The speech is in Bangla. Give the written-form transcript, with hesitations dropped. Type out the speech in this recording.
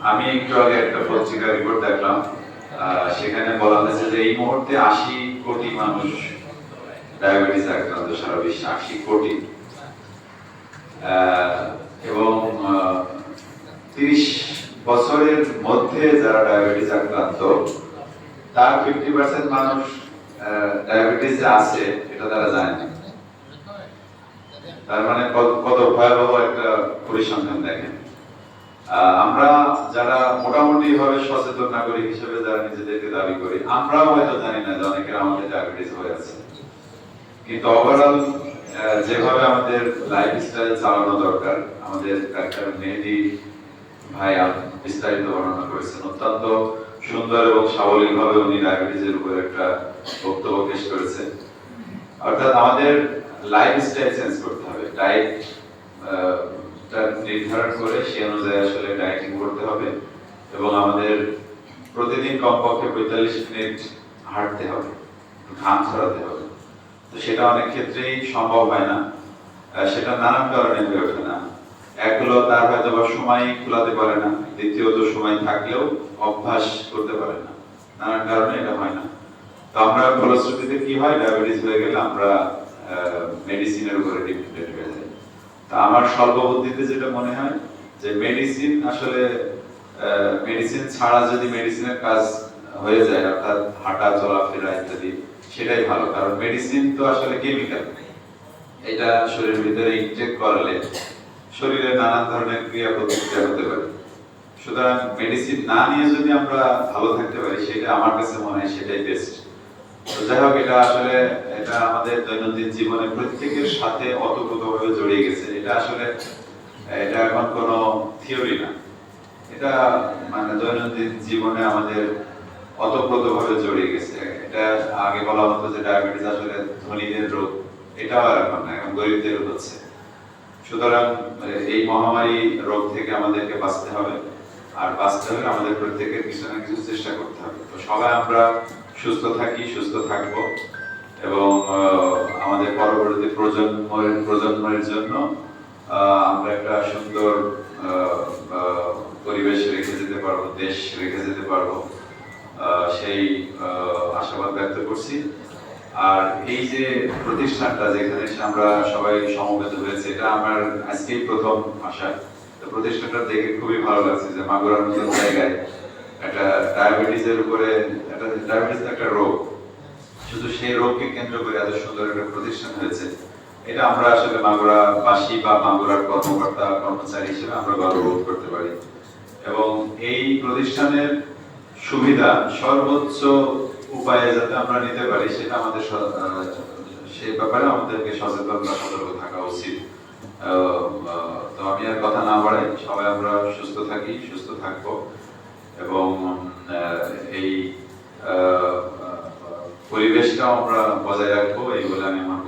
আমি একটু আগে একটা পত্রিকা রিপোর্ট দেখলাম, সেখানে বলা হয়েছে যে এই মুহূর্তে ৮০ কোটি মানুষ ডায়াবেটিস আক্রান্ত সারা বিশ্বে, ৮০ কোটি। এবং ৩০ বছরের মধ্যে যারা ডায়াবেটিস আক্রান্ত তার 50% মানুষ ডায়াবেটিস যে আছে এটা তারা জানে না। তার মানে কত ভয়াবহ একটা পরিসংখ্যান দেখেন। আমরা যারা মোটামুটি ভাবে সচেতন নাগরিক হিসেবে যারা নিজেদেরকে দাবি করি, আমরাও হয়তো জানি না যে অনেকের আমাদের ডায়াবেটিস হয়ে আছে। কিন্তু ওভারঅল যেভাবে আমাদের লাইফস্টাইল চালানো দরকার, আমাদের ডাক্তার মেহেদী ভাই বিস্তারিত বর্ণনা করেছেন, অত্যন্ত সুন্দর এবং সাবলীল ভাবে উনি ডায়াবেটিসের উপর একটা বক্তব্য পেশ করেছেন। অর্থাৎ আমাদের লাইফস্টাইল চেঞ্জ করতে হবে, ডায়েট নির্ধারণ করে সে অনুযায়ী আসলে ডায়েটিং করতে হবে এবং আমাদের প্রতিদিন কমপক্ষে ৪৫ মিনিট হাঁটতে হবে, ঘাম ছড়াতে হবে। তো সেটা অনেক ক্ষেত্রেই সম্ভব হয় না, সেটা নানান কারণে হয়ে ওঠে না। এক হলো তার হয়তো বা সময় কুলাতে পারে না, দ্বিতীয়ত সময় থাকলেও অভ্যাস করতে পারে না, নানান কারণে এটা হয় না। তো আমরা ফলশ্রুতিতে কি হয়, ডায়াবেটিস হয়ে গেলে আমরা মেডিসিনের উপরে ডিপেন্ডেন্ট হয়ে যাই। তা আমার স্বল্প বুদ্ধিতে যেটা মনে হয় যে মেডিসিন আসলে মেডিসিন ছাড়া যদি মেডিসিনের কাজ হয়ে যায়, অর্থাৎ হাঁটা চলাফেরা ইত্যাদি, সেটাই ভালো। কারণ মেডিসিন তো আসলে কেমিক্যাল, এটা শরীরের ভিতরে ইনজেক্ট করালে শরীরে নানান ধরনের ক্রিয়া প্রতিক্রিয়া হতে পারে। সুতরাং মেডিসিন না নিয়ে যদি আমরা ভালো থাকতে পারি, সেটা আমার কাছে মনে হয় সেটাই বেস্ট। তো যাই হোক, এটা আসলে এটা আমাদের দৈনন্দিন জীবনে প্রত্যেকের সাথে ওতপ্রোতভাবে জড়িয়ে গেছে। এটা আসলে এটা এখন কোনো থিওরি না, এটা মানে দৈনন্দিন জীবনে আমাদের ওতপ্রোতভাবে জড়িয়ে গেছে। এটা আগে বলা হতো যে ডায়াবেটিস আসলে ধনীদের রোগ, এটাও আর এখন না, এখন গরিবদের হচ্ছে। সুতরাং এই মহামারী রোগ থেকে আমাদেরকে বাঁচতে হবে, আর বাঁচতে হলে আমাদের প্রত্যেকের কিছু না কিছু চেষ্টা করতে হবে। তো সবাই আমরা সুস্থ থাকি, সুস্থ থাকবো এবং আমাদের পরবর্তী প্রজন্মের জন্য আমরা একটা সুন্দর পরিবেশ রেখে যেতে পারবো, দেশ রেখে যেতে পারবো, সেই আশাবাদ ব্যক্ত করছি। আর এই যে প্রতিষ্ঠানটা যেখানে আমরা সবাই সমবেত হয়েছে, এটা আমার আজকেই প্রথম আসা। তো প্রতিষ্ঠানটা দেখে খুবই ভালো লাগছে যে মাগুরার মতো জায়গায় একটা ডায়াবেটিসের উপরে, ডায়াবেটিস একটা রোগ, শুধু সেই রোগকে কেন্দ্র করে এত সুন্দর একটা প্রতিষ্ঠান হয়েছে। এটা আমরা আসলে মাগুরাবাসী বা মাগুরার কর্মকর্তা কর্মচারী হিসেবে আমরা গর্ববোধ করতে পারি। এবং এই প্রতিষ্ঠানের সুবিধা সর্বোচ্চ উপায়ে যাতে আমরা নিতে পারি, সেটা আমাদের সেই ব্যাপারে আমাদেরকে সচেতন বা সতর্ক থাকা উচিত। তো আমি আর কথা না বাড়াই, সবাই আমরা সুস্থ থাকি, সুস্থ থাকবো এবং এই পরিবেশটাও আমরা বজায় রাখবো, এই বলে আমি আমার